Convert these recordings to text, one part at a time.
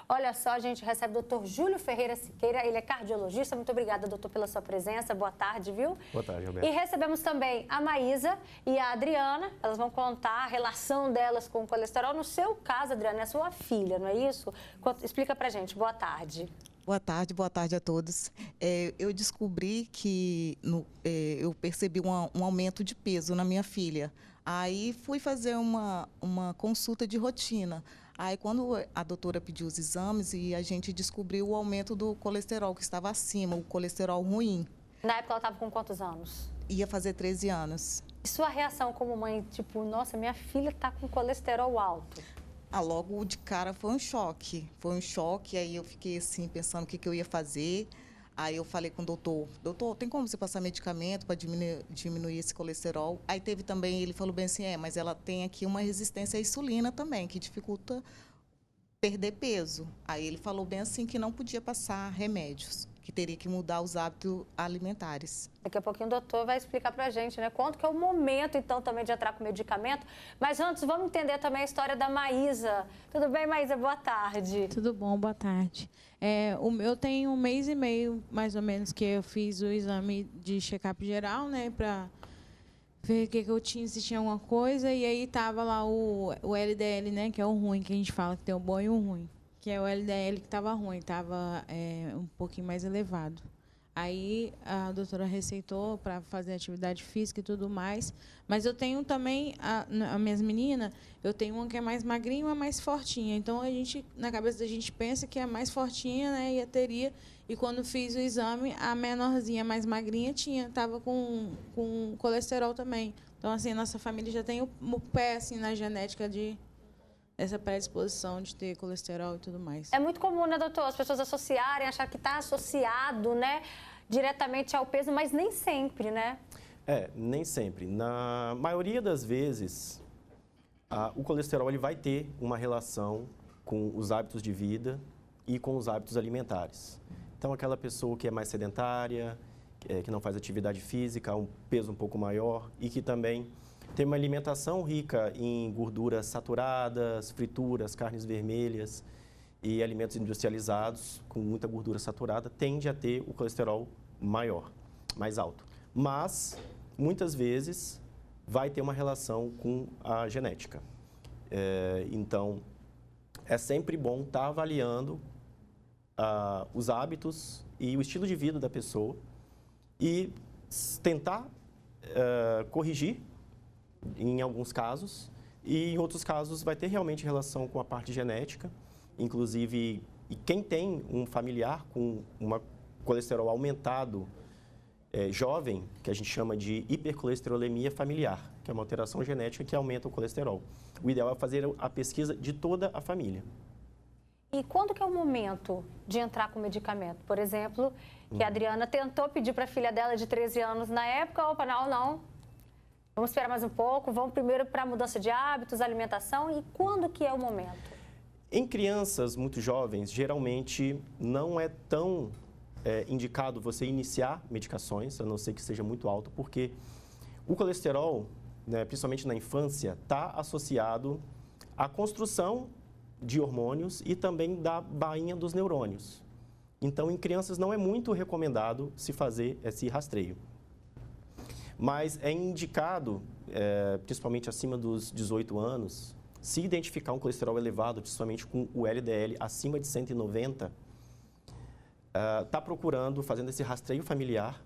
Olha só, a gente recebe o doutor Júlio Ferreira Siqueira, ele é cardiologista. Muito obrigada, doutor, pela sua presença. Boa tarde, viu? Boa tarde, Roberto. E recebemos também a Maísa e a Adriana. Elas vão contar a relação delas com o colesterol. No seu caso, Adriana, é sua filha, não é isso? Explica pra gente. Boa tarde. Boa tarde a todos. Eu descobri que eu percebi um aumento de peso na minha filha. Aí fui fazer uma consulta de rotina. Aí quando a doutora pediu os exames e a gente descobriu o aumento do colesterol, que estava acima, o colesterol ruim. Na época ela estava com quantos anos? Ia fazer 13 anos. E sua reação como mãe, tipo, nossa, minha filha está com colesterol alto? Logo de cara foi um choque. Aí eu fiquei assim, pensando o que eu ia fazer. Aí eu falei com o doutor, tem como você passar medicamento para diminuir esse colesterol? Aí teve também, ele falou bem assim, mas ela tem aqui uma resistência à insulina também, que dificulta perder peso. Aí ele falou bem assim que não podia passar remédios, que teria que mudar os hábitos alimentares. Daqui a pouquinho o doutor vai explicar pra gente, né? Quanto que é o momento, então, também de entrar com medicamento. Mas antes, vamos entender também a história da Maísa. Tudo bem, Maísa? Boa tarde. Tudo bom, boa tarde. O meu tem 1 mês e meio, mais ou menos, que eu fiz o exame de check-up geral, né? Pra ver o que eu tinha, se tinha alguma coisa. E aí tava lá o LDL, né? Que é o ruim, que a gente fala que tem o bom e o ruim. Que é o LDL que estava ruim, estava um pouquinho mais elevado. Aí a doutora receitou para fazer atividade física e tudo mais. Mas eu tenho também, as minhas meninas, eu tenho uma que é mais magrinha e uma mais fortinha. Então, na cabeça da gente pensa que a mais fortinha, né, teria. E quando fiz o exame, a menorzinha, mais magrinha, estava com colesterol também. Então, assim, a nossa família já tem o pé assim, na genética essa predisposição de ter colesterol e tudo mais. É muito comum, né, doutor? As pessoas associarem, achar que está associado, né, diretamente ao peso, mas nem sempre, né? Nem sempre. Na maioria das vezes, o colesterol ele vai ter uma relação com os hábitos de vida e com os hábitos alimentares. Então, aquela pessoa que é mais sedentária, que não faz atividade física, um peso um pouco maior e que também tem uma alimentação rica em gorduras saturadas, frituras, carnes vermelhas e alimentos industrializados com muita gordura saturada, tende a ter o colesterol maior, mais alto. Mas, muitas vezes, vai ter uma relação com a genética. Então, é sempre bom estar avaliando os hábitos e o estilo de vida da pessoa e tentar corrigir em alguns casos, e em outros casos vai ter realmente relação com a parte genética, inclusive, e quem tem um familiar com um colesterol aumentado jovem, que a gente chama de hipercolesterolemia familiar, que é uma alteração genética que aumenta o colesterol. O ideal é fazer a pesquisa de toda a família. E quando que é o momento de entrar com medicamento? Por exemplo, que a Adriana tentou pedir para a filha dela de 13 anos na época, opa, não. Vamos esperar mais um pouco, vamos primeiro para a mudança de hábitos, alimentação, e quando que é o momento? Em crianças muito jovens, geralmente não é tão indicado você iniciar medicações, a não ser que seja muito alto, porque o colesterol, né, principalmente na infância, está associado à construção de hormônios e também da bainha dos neurônios. Então, em crianças não é muito recomendado se fazer esse rastreio. Mas é indicado, principalmente acima dos 18 anos, se identificar um colesterol elevado, principalmente com o LDL acima de 190, está procurando, fazendo esse rastreio familiar,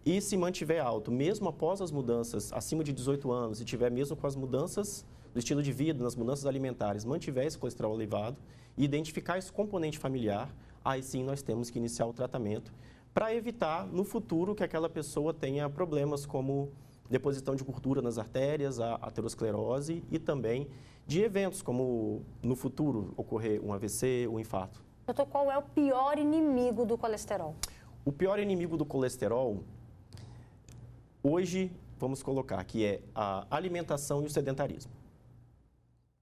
e se mantiver alto, mesmo após as mudanças acima de 18 anos, e tiver mesmo com as mudanças do estilo de vida, nas mudanças alimentares, mantiver esse colesterol elevado, e identificar esse componente familiar, aí sim nós temos que iniciar o tratamento, para evitar no futuro que aquela pessoa tenha problemas como deposição de gordura nas artérias, a aterosclerose e também de eventos como no futuro ocorrer um AVC, um infarto. Doutor, qual é o pior inimigo do colesterol? O pior inimigo do colesterol, hoje, vamos colocar que é a alimentação e o sedentarismo.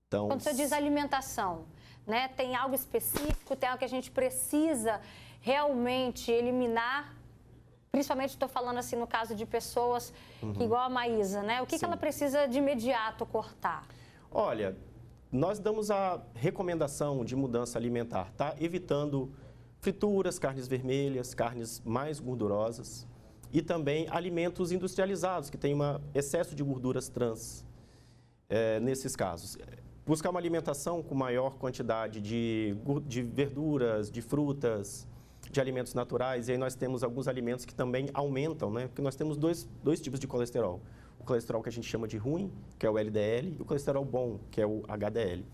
Então, quando você diz alimentação, né, tem algo específico, tem algo que a gente precisa realmente eliminar, principalmente estou falando assim no caso de pessoas que, igual a Maísa, né? O que ela precisa de imediato cortar? Olha, nós damos a recomendação de mudança alimentar, tá? Evitando frituras, carnes vermelhas, carnes mais gordurosas e também alimentos industrializados, que têm um excesso de gorduras trans nesses casos. Buscar uma alimentação com maior quantidade de verduras, de frutas, de alimentos naturais. E aí nós temos alguns alimentos que também aumentam, né? Porque nós temos dois tipos de colesterol. O colesterol que a gente chama de ruim, que é o LDL, e o colesterol bom, que é o HDL.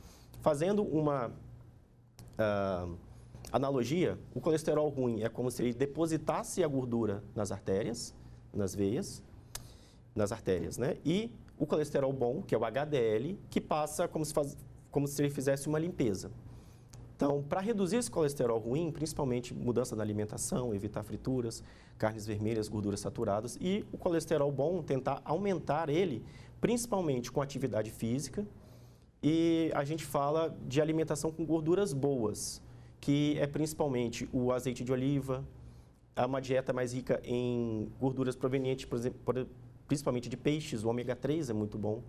Fazendo uma analogia, o colesterol ruim é como se ele depositasse a gordura nas artérias, nas veias, nas artérias, né? E o colesterol bom, que é o HDL, que passa como se ele fizesse uma limpeza. Então, para reduzir esse colesterol ruim, principalmente mudança na alimentação, evitar frituras, carnes vermelhas, gorduras saturadas, e o colesterol bom, tentar aumentar ele, principalmente com atividade física, e a gente fala de alimentação com gorduras boas, que é principalmente o azeite de oliva, uma dieta mais rica em gorduras provenientes, por exemplo, principalmente de peixes, o ômega 3 é muito bom,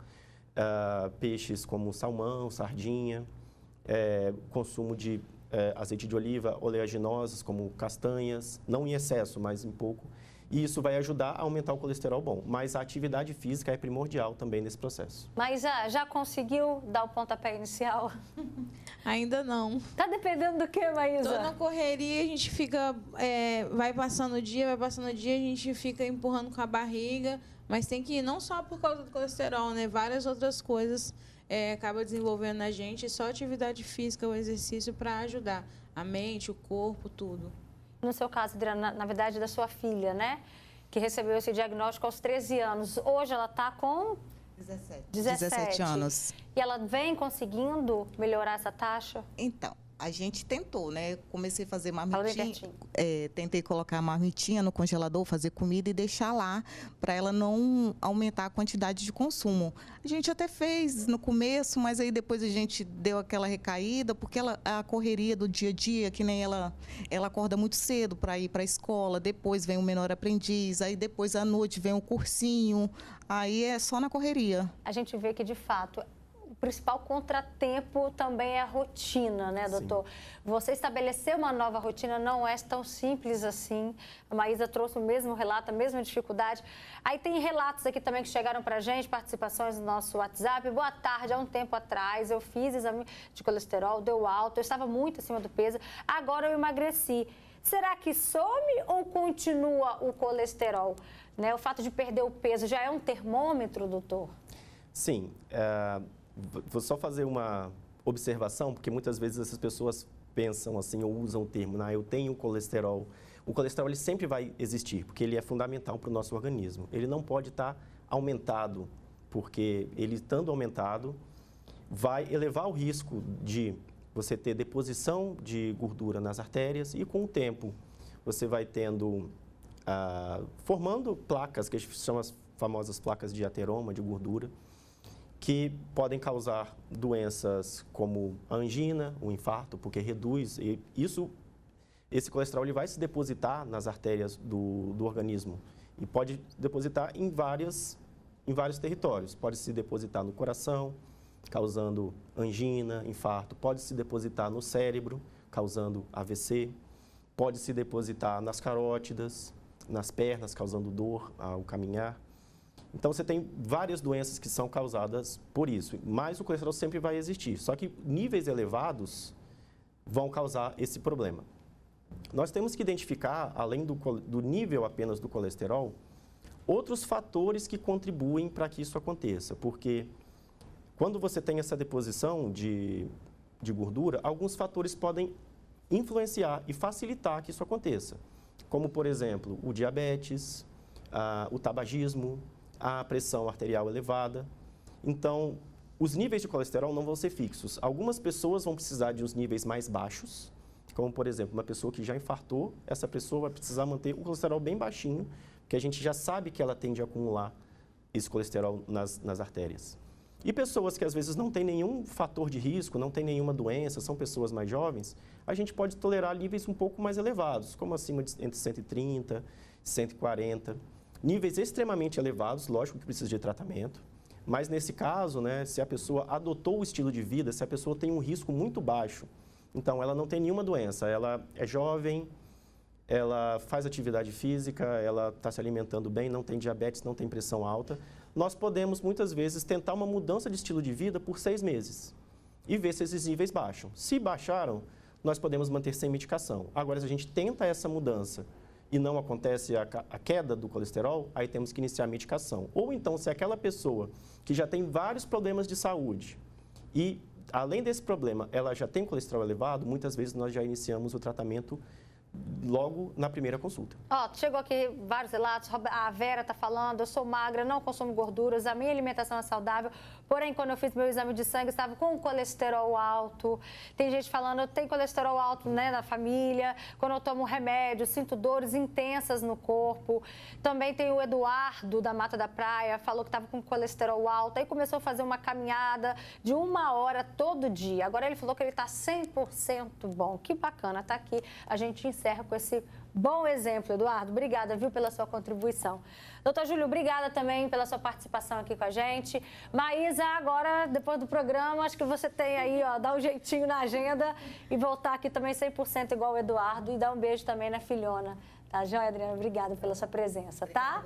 peixes como salmão, sardinha, consumo de azeite de oliva, oleaginosas como castanhas, não em excesso, mas em pouco. E isso vai ajudar a aumentar o colesterol bom. Mas a atividade física é primordial também nesse processo. Mas já conseguiu dar o pontapé inicial? Ainda não. Tá dependendo do que, Maísa? Tô na correria, a gente fica, vai passando o dia, a gente fica empurrando com a barriga, mas tem que ir não só por causa do colesterol, né? Várias outras coisas acaba desenvolvendo na gente, só atividade física, o exercício para ajudar a mente, o corpo, tudo. No seu caso, Adriana, na verdade, da sua filha, né? Que recebeu esse diagnóstico aos 13 anos. Hoje ela está com 17 anos. E ela vem conseguindo melhorar essa taxa? Então, a gente tentou, né? Comecei a fazer marmitinha, tentei colocar a marmitinha no congelador, fazer comida e deixar lá para ela não aumentar a quantidade de consumo. A gente até fez no começo, mas aí depois a gente deu aquela recaída, porque a correria do dia a dia, que nem ela acorda muito cedo para ir para a escola, depois vem o menor aprendiz, aí depois à noite vem o cursinho, aí é só na correria. A gente vê que, de fato, o principal contratempo também é a rotina, né, doutor? Sim. Você estabelecer uma nova rotina não é tão simples assim. A Maísa trouxe o mesmo relato, a mesma dificuldade. Aí tem relatos aqui também que chegaram pra gente, participações no nosso WhatsApp. Boa tarde, há um tempo atrás eu fiz exame de colesterol, deu alto, eu estava muito acima do peso, agora eu emagreci. Será que some ou continua o colesterol? Né? O fato de perder o peso já é um termômetro, doutor? Sim, vou só fazer uma observação, porque muitas vezes essas pessoas pensam assim, ou usam o termo, eu tenho colesterol. O colesterol ele sempre vai existir, porque ele é fundamental para o nosso organismo. Ele não pode estar aumentado, porque ele estando aumentado, vai elevar o risco de você ter deposição de gordura nas artérias e com o tempo você vai tendo, formando placas, que a gente chama as famosas placas de ateroma, de gordura, que podem causar doenças como a angina, o infarto, porque reduz, e esse colesterol ele vai se depositar nas artérias do organismo e pode depositar em vários territórios. Pode se depositar no coração, causando angina, infarto, pode se depositar no cérebro, causando AVC, pode se depositar nas carótidas, nas pernas, causando dor ao caminhar. Então, você tem várias doenças que são causadas por isso, mas o colesterol sempre vai existir. Só que níveis elevados vão causar esse problema. Nós temos que identificar, além do nível apenas do colesterol, outros fatores que contribuem para que isso aconteça. Porque quando você tem essa deposição de gordura, alguns fatores podem influenciar e facilitar que isso aconteça. Como, por exemplo, o diabetes, o tabagismo, a pressão arterial elevada. Então, os níveis de colesterol não vão ser fixos. Algumas pessoas vão precisar de uns níveis mais baixos, como, por exemplo, uma pessoa que já infartou, essa pessoa vai precisar manter o colesterol bem baixinho, porque a gente já sabe que ela tende a acumular esse colesterol nas artérias. E pessoas que às vezes não têm nenhum fator de risco, não têm nenhuma doença, são pessoas mais jovens, a gente pode tolerar níveis um pouco mais elevados, como acima de entre 130 e 140. Níveis extremamente elevados, lógico que precisa de tratamento, Mas nesse caso, né, se a pessoa adotou o estilo de vida, se a pessoa tem um risco muito baixo, então ela não tem nenhuma doença, ela é jovem, ela faz atividade física, ela está se alimentando bem, não tem diabetes, não tem pressão alta, nós podemos muitas vezes tentar uma mudança de estilo de vida por 6 meses e ver se esses níveis baixam. Se baixaram, nós podemos manter sem medicação. Agora, se a gente tenta essa mudança e não acontece a queda do colesterol, aí temos que iniciar a medicação. Ou então, se aquela pessoa que já tem vários problemas de saúde e, além desse problema, ela já tem colesterol elevado, muitas vezes nós já iniciamos o tratamento logo na primeira consulta. Ó, chegou aqui vários relatos, a Vera está falando, eu sou magra, não consumo gorduras, a minha alimentação é saudável, porém, quando eu fiz meu exame de sangue, eu estava com colesterol alto. Tem gente falando, eu tenho colesterol alto, né, na família, quando eu tomo remédio, sinto dores intensas no corpo. Também tem o Eduardo, da Mata da Praia, falou que estava com colesterol alto, aí começou a fazer uma caminhada de 1 hora todo dia. Agora ele falou que ele está 100% bom. Que bacana, tá aqui, a gente encerra com esse bom exemplo, Eduardo. Obrigada, viu, pela sua contribuição. Doutor Júlio, obrigada também pela sua participação aqui com a gente. Maísa, agora, depois do programa, acho que você tem aí, ó, dar um jeitinho na agenda e voltar aqui também 100% igual o Eduardo e dar um beijo também na filhona. Tá, Joia, Adriana? Obrigada pela sua presença, tá?